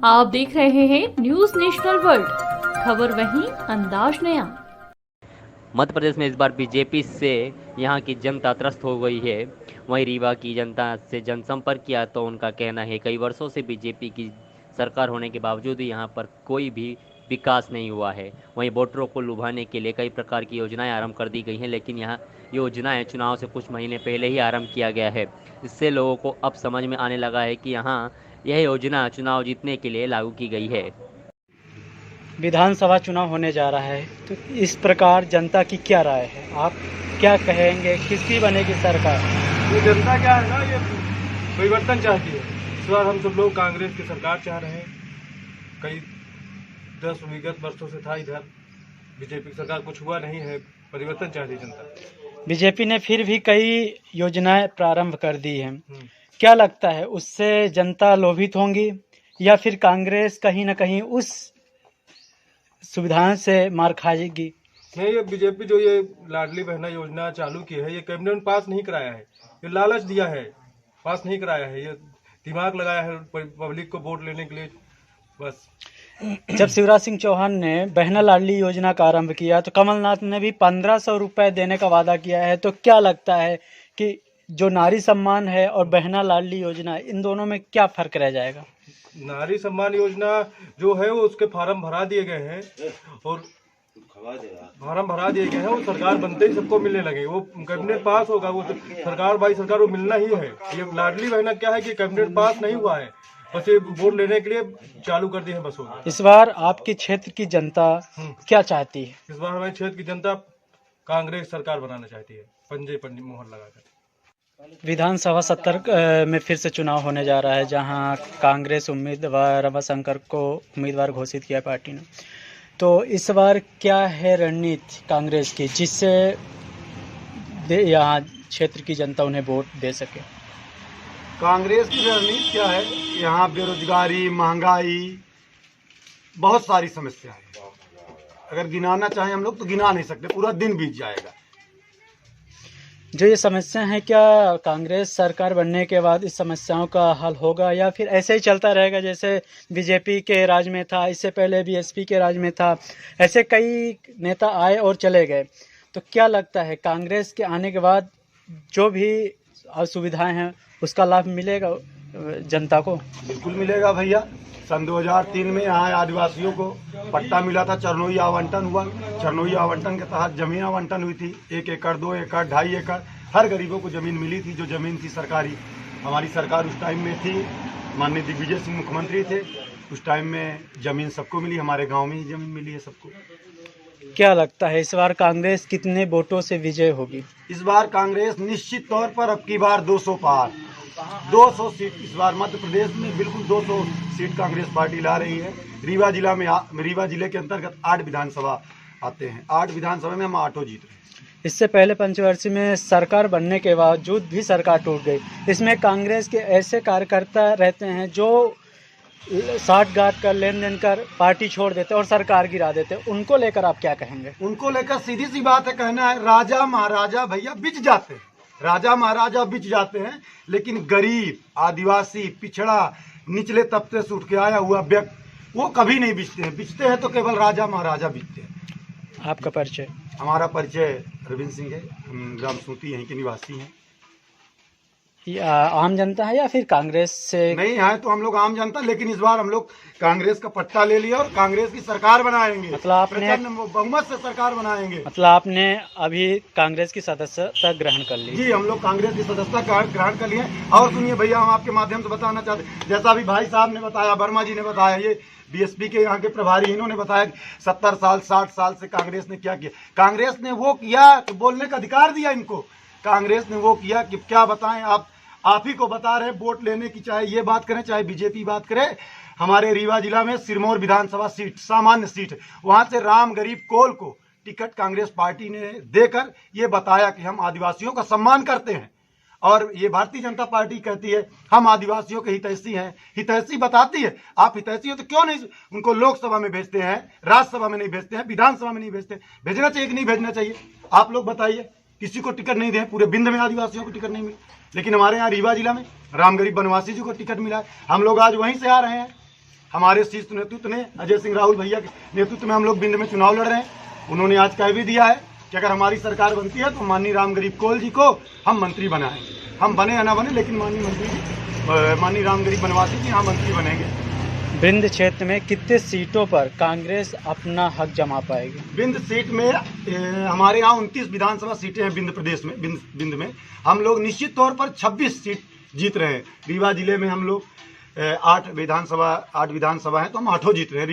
आप देख रहे हैं न्यूज नेशनल वर्ल्ड, खबर वहीं अंदाज नया। मध्य प्रदेश में इस बार बीजेपी से यहाँ की जनता त्रस्त हो गई है। वहीं रीवा की जनता से जनसंपर्क किया तो उनका कहना है कई वर्षों से बीजेपी की सरकार होने के बावजूद यहाँ पर कोई भी विकास नहीं हुआ है। वहीं वोटरों को लुभाने के लिए कई प्रकार की योजनाएं आरंभ कर दी गई हैं, लेकिन यहाँ योजनाएं चुनाव से कुछ महीने पहले ही आरंभ किया गया है। इससे लोगों को अब समझ में आने लगा है कि यहाँ यह योजना चुनाव जीतने के लिए लागू की गई है। विधानसभा चुनाव होने जा रहा है, तो इस प्रकार जनता की क्या राय है? आप क्या कहेंगे, किसकी बनेगी सरकार? ये जनता क्या है ना, ये परिवर्तन चाहती है। इस बार हम सब लोग कांग्रेस की सरकार चाह रहे हैं। कई 10 विगत वर्षों से था इधर बीजेपी की सरकार, कुछ हुआ नहीं है। परिवर्तन चाहती है जनता। बीजेपी ने फिर भी कई योजनाएं प्रारंभ कर दी हैं। क्या लगता है, उससे जनता लोभित होंगी या फिर कांग्रेस कहीं ना कहीं उस सुविधाओं से मार खाएगी? नहीं, ये बीजेपी जो ये लाडली बहना योजना चालू की है, ये कैबिनेट में पास नहीं कराया है। ये लालच दिया है, पास नहीं कराया है। ये दिमाग लगाया है पब्लिक को वोट लेने के लिए बस। जब शिवराज सिंह चौहान ने बहना लाडली योजना का आरंभ किया तो कमलनाथ ने भी 1500 रुपए देने का वादा किया है। तो क्या लगता है कि जो नारी सम्मान है और बहना लाडली योजना, इन दोनों में क्या फर्क रह जाएगा? नारी सम्मान योजना जो है वो उसके फार्म भरा दिए गए हैं और वो सरकार बनते ही सबको मिलने लगे। वो कैबिनेट पास होगा, वो सरकार बाई सरकार वो मिलना ही है। ये लाडली बहना क्या है कि कैबिनेट पास नहीं हुआ है, बस ये वोट लेने के लिए चालू कर दिए हैं बस। होगा इस बार आपके क्षेत्र की जनता क्या चाहती है? इस बार हमारे क्षेत्र की जनता कांग्रेस सरकार बनाना चाहती है, पंजे पर मोहर लगाकर। विधानसभा 70 में फिर से चुनाव होने जा रहा है, जहां कांग्रेस उम्मीदवार रमाशंकर को उम्मीदवार घोषित किया पार्टी ने। तो इस बार क्या है रणनीति कांग्रेस की, जिससे यहाँ क्षेत्र की जनता उन्हें वोट दे सके? कांग्रेस की रणनीति क्या है? यहाँ बेरोजगारी, महंगाई, बहुत सारी समस्या है। अगर गिनाना चाहें हम लोग तो गिना नहीं सकते, पूरा दिन बीत जाएगा। जो ये समस्या है, क्या कांग्रेस सरकार बनने के बाद इस समस्याओं का हल होगा या फिर ऐसे ही चलता रहेगा जैसे बीजेपी के राज में था, इससे पहले बीएसपी के राज में था? ऐसे कई नेता आए और चले गए। तो क्या लगता है, कांग्रेस के आने के बाद जो भी असुविधाएं हैं उसका लाभ मिलेगा जनता को? बिल्कुल मिलेगा भैया। सन 2003 में यहाँ आदिवासियों को पट्टा मिला था, चरनोई आवंटन हुआ। चरनोई आवंटन के तहत जमीन आवंटन हुई थी। 1 एकड़, 2 एकड़, 2.5 एकड़, हर गरीबों को जमीन मिली थी। जो जमीन थी सरकारी, हमारी सरकार उस टाइम में थी, माननीय दिग्विजय सिंह मुख्यमंत्री थे। उस टाइम में जमीन सबको मिली, हमारे गाँव में ही जमीन मिली है सबको। क्या लगता है, इस बार कांग्रेस कितने वोटों से विजय होगी? इस बार कांग्रेस निश्चित तौर पर अब की बार 200 पार, 200 सीट इस बार मध्य प्रदेश में बिल्कुल 200 सीट कांग्रेस पार्टी ला रही है। रीवा जिले के अंतर्गत 8 विधानसभा आते हैं। 8 विधानसभा में हम 8 जीत रहे हैं। इससे पहले पंचवर्षीय में सरकार बनने के बावजूद भी सरकार टूट गई। इसमें कांग्रेस के ऐसे कार्यकर्ता रहते हैं जो साठ-गांठ कर, लेन देन कर पार्टी छोड़ देते और सरकार गिरा देते। उनको लेकर आप क्या कहेंगे? उनको लेकर सीधी सी बात है, कहना है राजा महाराजा भैया बिच जाते हैं। राजा महाराजा बिच जाते हैं, लेकिन गरीब, आदिवासी, पिछड़ा, निचले तबके से उठ के आया हुआ व्यक्ति वो कभी नहीं बिचते हैं। बिचते हैं तो केवल राजा महाराजा बिचते हैं। आपका परिचय? हमारा परिचय रविंद्र सिंह है, हम ग्राम सूती यहीं के निवासी हैं। आम जनता है या फिर कांग्रेस से? नहीं है तो हम लोग आम जनता, लेकिन इस बार हम लोग कांग्रेस का पट्टा ले लिया और कांग्रेस की सरकार बनाएंगे। मतलब आपने बहुमत से सरकार बनाएंगे। मतलब आपने अभी कांग्रेस की सदस्यता ग्रहण कर ली? जी, हम लोग कांग्रेस की सदस्यता ग्रहण कर लिए। और सुनिए भैया, हम आपके माध्यम से बताना चाहते हैं, जैसा अभी भाई साहब ने बताया, वर्मा जी ने बताया, ये बीएसपी के यहाँ के प्रभारी, इन्होंने बताया 70 साल 60 साल से कांग्रेस ने क्या किया। कांग्रेस ने वो किया कि बोलने का अधिकार दिया इनको। कांग्रेस ने वो किया कि क्या बताएं, आप ही को बता रहे। वोट लेने की चाहे ये बात करें, चाहे बीजेपी बात करे, हमारे रीवा जिला में सिरमौर विधानसभा सीट सामान्य सीट है, वहां से राम गरीब कोल को टिकट कांग्रेस पार्टी ने देकर ये बताया कि हम आदिवासियों का सम्मान करते हैं। और ये भारतीय जनता पार्टी कहती है हम आदिवासियों के हितैषी हैं। हितैषी बताती है, आप हितैषी हो तो क्यों नहीं उनको लोकसभा में भेजते हैं, राज्यसभा में नहीं भेजते हैं, विधानसभा में नहीं भेजते? भेजना चाहिए कि नहीं भेजना चाहिए? आप लोग बताइए। किसी को टिकट नहीं दे, पूरे बिंद में आदिवासियों को टिकट नहीं मिले, लेकिन हमारे यहाँ रीवा जिला में राम गरीब बनवासी जी को टिकट मिला है। हम लोग आज वहीं से आ रहे हैं, हमारे शीर्ष नेतृत्व ने, अजय सिंह राहुल भैया के नेतृत्व में हम लोग भिंड में चुनाव लड़ रहे हैं। उन्होंने आज कह भी दिया है कि अगर हमारी सरकार बनती है तो माननीय राम गरीब कोल जी को हम मंत्री बनाएंगे। हम बने या ना बने, लेकिन माननीय राम गरीब बनवासी जी यहाँ मंत्री बनेंगे। भिंड क्षेत्र में कितने सीटों पर कांग्रेस अपना हक जमा पाएगी? भिंड सीट में हमारे यहाँ 29 विधानसभा सीटें हैं। भिंड प्रदेश में, भिंड में हम लोग निश्चित तौर पर 26 सीट जीत रहे हैं। रीवा जिले में हम लोग 8 विधानसभा है तो हम 8 जीत रहे हैं।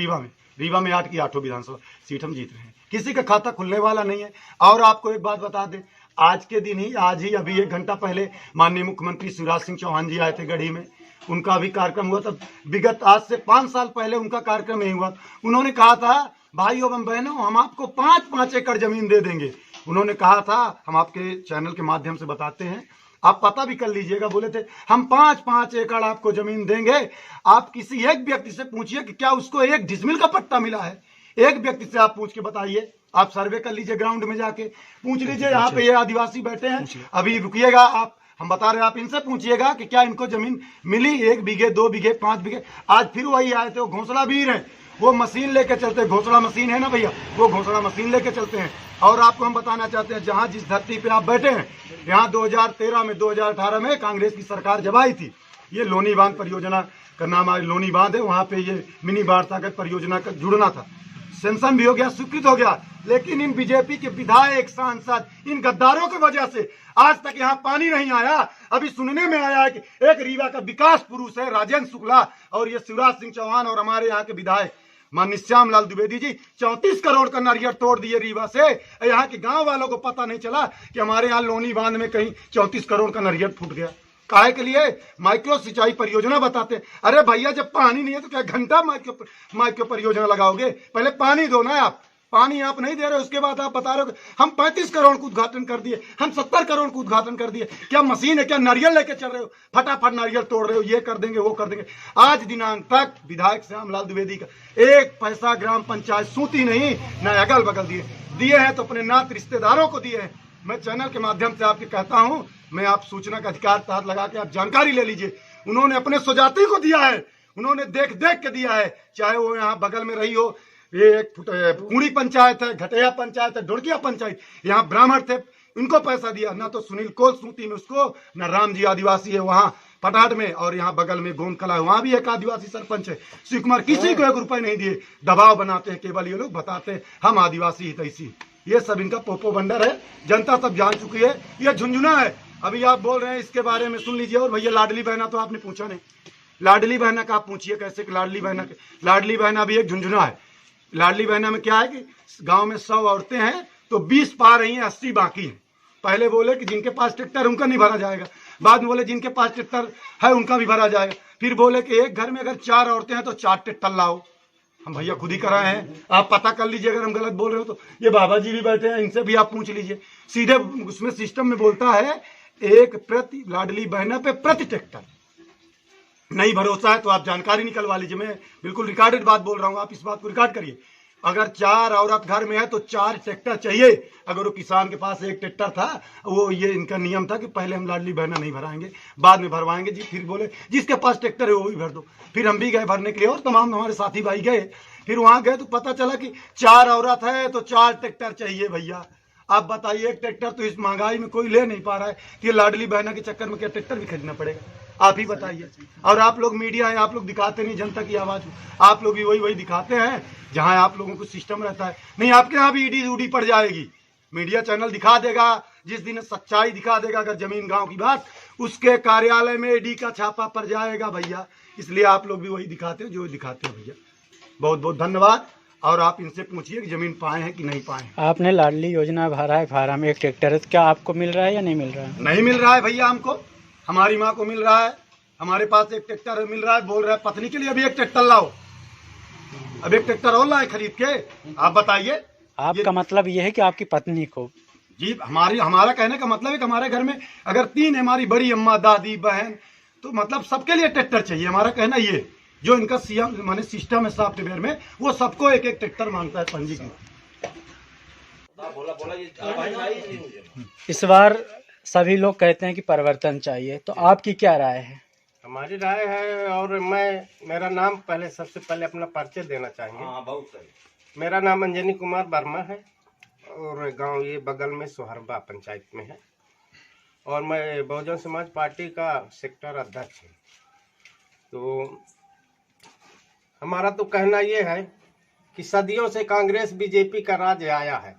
रीवा में 8 की 8 विधानसभा सीट हम जीत रहे हैं। किसी का खाता खुलने वाला नहीं है। और आपको एक बात बता दें, आज ही अभी 1 घंटा पहले माननीय मुख्यमंत्री शिवराज सिंह चौहान जी आए थे गढ़ी में। उनका भी कार्यक्रम हुआ था। विगत आज से 5 साल पहले उनका कार्यक्रम यही हुआ। उन्होंने कहा था, भाइयों एवं बहनों, हम आपको 5-5 एकड़ जमीन दे देंगे। उन्होंने कहा था, हम आपके चैनल के माध्यम से बताते हैं, आप पता भी कर लीजिएगा। बोले थे हम 5-5 एकड़ आपको जमीन देंगे। आप किसी एक व्यक्ति से पूछिए कि क्या उसको 1 डिसमिल का पट्टा मिला है। एक व्यक्ति से आप पूछ के बताइए। आप सर्वे कर लीजिए, ग्राउंड में जाके पूछ लीजिए। यहाँ पे ये आदिवासी बैठे हैं, अभी रुकिएगा आप, हम बता रहे हैं, आप इनसे पूछिएगा कि क्या इनको जमीन मिली 1 बीघे, 2 बीघे, 5 बीघे। आज फिर वही आए थे, वो घोंसला वीर हैं, वो मशीन लेके चलते हैं। घोंसला मशीन है ना भैया, वो घोंसला मशीन लेके चलते हैं। और आपको हम बताना चाहते हैं, जहां जिस धरती पे आप बैठे हैं, यहाँ 2013 में, 2018 में कांग्रेस की सरकार जब आई थी, ये लोनी बांध परियोजना का नाम है, लोनी बांध है, वहां पे ये मिनी बाढ़ ताकत परियोजना का जुड़ना था। सेंसन भी हो गया, स्वीकृत हो गया, लेकिन इन बीजेपी के विधायक, सांसद, इन गद्दारों की वजह से आज तक यहाँ पानी नहीं आया। अभी सुनने में आया है कि एक रीवा का विकास पुरुष है राजेंद्र शुक्ला, और ये शिवराज सिंह चौहान और हमारे यहाँ के विधायक माननीय श्याम लाल द्विवेदी जी 34 करोड़ का नारियल तोड़ दिए रीवा से। यहाँ के गांव वालों को पता नहीं चला कि हमारे यहाँ लोनी बांध में कहीं 34 करोड़ का नारियल फूट गया। काहे के लिए? माइक्रो सिंचाई परियोजना बताते। अरे भैया, जब पानी नहीं है तो क्या घंटा माइक्रो परियोजना लगाओगे? पहले पानी दो ना। आप पानी आप नहीं दे रहे, उसके बाद आप बता रहे हो हम 35 करोड़ का उद्घाटन कर दिए, हम 70 करोड़ का उद्घाटन कर दिए। क्या मशीन है? क्या नारियल लेके चल रहे हो? फटाफट नारियल तोड़ रहे हो, ये कर देंगे, वो कर देंगे। आज दिनांक तक विधायक श्यामलाल द्विवेदी का 1 पैसा ग्राम पंचायत सूती नहीं, न अगल बगल दिए हैं तो अपने नात रिश्तेदारों को दिए हैं। मैं चैनल के माध्यम से आपके कहता हूं, मैं आप सूचना का अधिकार तहत लगा के आप जानकारी ले लीजिए। उन्होंने अपने स्वजाति को दिया है, उन्होंने देख देख के दिया है। चाहे वो यहाँ बगल में रही हो, ये एक पूरी पंचायत है, घटिया पंचायत है, ढुड़किया पंचायत, यहाँ ब्राह्मण थे, उनको पैसा दिया। ना तो सुनील कोल सूती में उसको, ना राम जी आदिवासी है वहाँ पटाट में, और यहाँ बगल में गोंद कला है, वहाँ भी एक आदिवासी सरपंच है शिव कुमार, किसी को 1 रुपए नहीं दिए। दबाव बनाते हैं, केवल ये लोग बताते हैं हम आदिवासी हितैषी। ये सब इनका पोपो बंडर है, जनता सब जान चुकी है। ये झुंझुना है। अभी आप बोल रहे हैं इसके बारे में, सुन लीजिए। और भैया लाडली बहना तो आपने पूछा नहीं, लाडली बहना का आप पूछिए कैसे कि लाडली बहना भी एक झुंझुना है। लाडली बहना में क्या है कि गांव में 100 औरतें हैं तो 20 पा रही हैं, 80 बाकी हैं। पहले बोले कि जिनके पास ट्रैक्टर उनका नहीं भरा जाएगा, बाद में बोले जिनके पास ट्रैक्टर है उनका भी भरा जाएगा, फिर बोले कि एक घर में अगर 4 औरतें हैं तो 4 ट्रैक्टर लाओ। हम भैया खुद ही कराए हैं, आप पता कर लीजिए अगर हम गलत बोल रहे हो तो। ये बाबा जी भी बैठे हैं, इनसे भी आप पूछ लीजिए। सीधे उसमें सिस्टम में बोलता है 1 प्रति लाडली बहना पे प्रति ट्रैक्टर। नहीं भरोसा है तो आप जानकारी निकलवा लीजिए। मैं बिल्कुल रिकॉर्डेड बात बोल रहा हूँ, आप इस बात को रिकॉर्ड करिए। अगर 4 औरत घर में है तो 4 ट्रैक्टर चाहिए। अगर वो किसान के पास 1 ट्रैक्टर था, वो ये इनका नियम था कि पहले हम लाडली बहना नहीं भराएंगे, बाद में भरवाएंगे जी। फिर बोले जिसके पास ट्रैक्टर है वो भी भर दो। फिर हम भी गए भरने के लिए, और तमाम हमारे साथी भाई गए। फिर वहां गए तो पता चला कि 4 औरत है तो 4 ट्रैक्टर चाहिए। भैया आप बताइए, 1 ट्रैक्टर तो इस महंगाई में कोई ले नहीं पा रहा है कि लाडली बहना के चक्कर में क्या ट्रैक्टर भी खरीदना पड़ेगा? आप ही बताइए। और आप लोग मीडिया है, आप लोग दिखाते नहीं जनता की आवाज, आप लोग भी वही दिखाते हैं जहां आप लोगों को सिस्टम रहता है। नहीं, आपके यहाँ भी ईडी उडी पड़ जाएगी। मीडिया चैनल दिखा देगा, जिस दिन सच्चाई दिखा देगा अगर जमीन गांव की बात, उसके कार्यालय में ईडी का छापा पड़ जाएगा भैया। इसलिए आप लोग भी वही दिखाते हो जो दिखाते हो भैया। बहुत बहुत धन्यवाद। और आप इनसे पूछिए कि जमीन पाए हैं कि नहीं पाए हैं। आपने लाडली योजना भरा है, फार्म 1 ट्रैक्टर है, क्या आपको मिल रहा है या नहीं मिल रहा है? नहीं मिल रहा है भैया, हमको, हमारी माँ को मिल रहा है। हमारे पास 1 ट्रैक्टर मिल रहा है, बोल रहा है पत्नी के लिए अभी 1 ट्रैक्टर लाओ, अब 1 ट्रैक्टर और लाए खरीद के। आप बताइए। आपका मतलब ये है कि आपकी पत्नी को? जी, हमारा कहने का मतलब है कि हमारे घर में अगर 3 है, हमारी बड़ी अम्मा, दादी, बहन, तो मतलब सबके लिए ट्रैक्टर चाहिए। हमारा कहना ये, जो इनका सीएम माने सिस्टम है सॉफ्टवेयर में, वो सबको 1-1 ट्रैक्टर मांगता है पंजीकृत। इस बार सभी लोग कहते हैं कि परिवर्तन चाहिए, तो आपकी क्या राय है? हमारी राय है, और मेरा नाम पहले सबसे पहले अपना परिचय देना चाहेंगे। बहुत सही। मेरा नाम अंजनी कुमार वर्मा है और गांव ये बगल में सोहरबा पंचायत में है, और मैं बहुजन समाज पार्टी का सेक्टर अध्यक्ष हूँ। तो हमारा तो कहना ये है कि सदियों से कांग्रेस बीजेपी का राज आया है।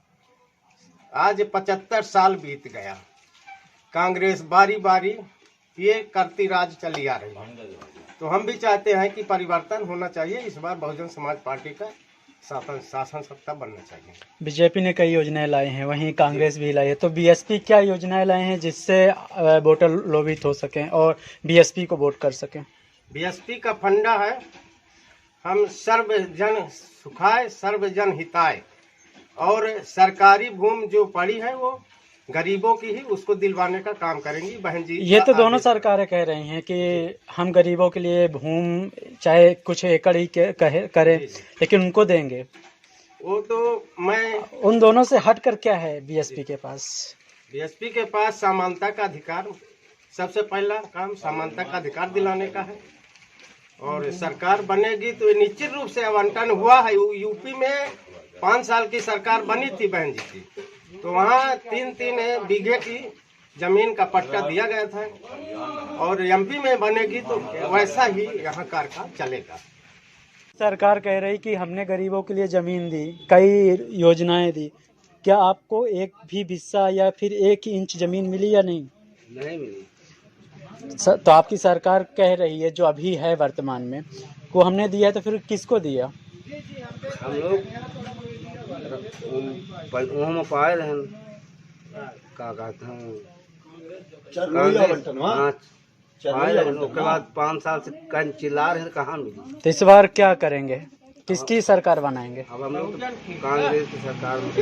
आज 75 साल बीत गया, कांग्रेस बारी बारी ये करती राज चली आ रही है। तो हम भी चाहते हैं कि परिवर्तन होना चाहिए। इस बार बहुजन समाज पार्टी का शासन सत्ता बनना चाहिए। बीजेपी ने कई योजनाएं लाई हैं, वहीं कांग्रेस भी लाई है, तो बीएसपी क्या योजनाएं लाई हैं जिससे वोटर लोभित हो सकें और बीएसपी को वोट कर सकें? बीएसपी का फंडा है, हम सर्वजन सुखाय सर्वजन हिताय, और सरकारी भूमि जो पड़ी है वो गरीबों की ही, उसको दिलवाने का काम करेंगी। बहन जी, ये तो दोनों सरकारें कह रही हैं कि हम गरीबों के लिए भूमि चाहे कुछ एकड़ ही करें, लेकिन उनको देंगे। वो तो मैं उन दोनों से हटकर क्या है बीएसपी के पास? बीएसपी के पास समानता का अधिकार, सबसे पहला काम समानता का अधिकार दिलाने का है। और सरकार बनेगी तो ये निश्चित रूप से आवंटन हुआ है। यूपी में 5 साल की सरकार बनी थी बहन जी की, तो वहाँ 3-3 बीघे की जमीन का पट्टा दिया गया था, और एमपी में बनेगी तो वैसा ही यहाँ कारखाना चलेगा। सरकार कह रही कि हमने गरीबों के लिए जमीन दी, कई योजनाएं दी, क्या आपको एक भी हिस्सा या फिर 1 इंच जमीन मिली या नहीं? नहीं मिली। तो आपकी सरकार कह रही है जो अभी है वर्तमान में, वो हमने दिया, तो फिर किसको दिया? हम लोग पाए रहे, क्या कहते हैं, उसके बाद 5 साल से कहीं चिल्ला रहे, कहाँ मिली। तो इस बार क्या करेंगे, किसकी सरकार बनाएंगे? अब हम लोग कांग्रेस की सरकार में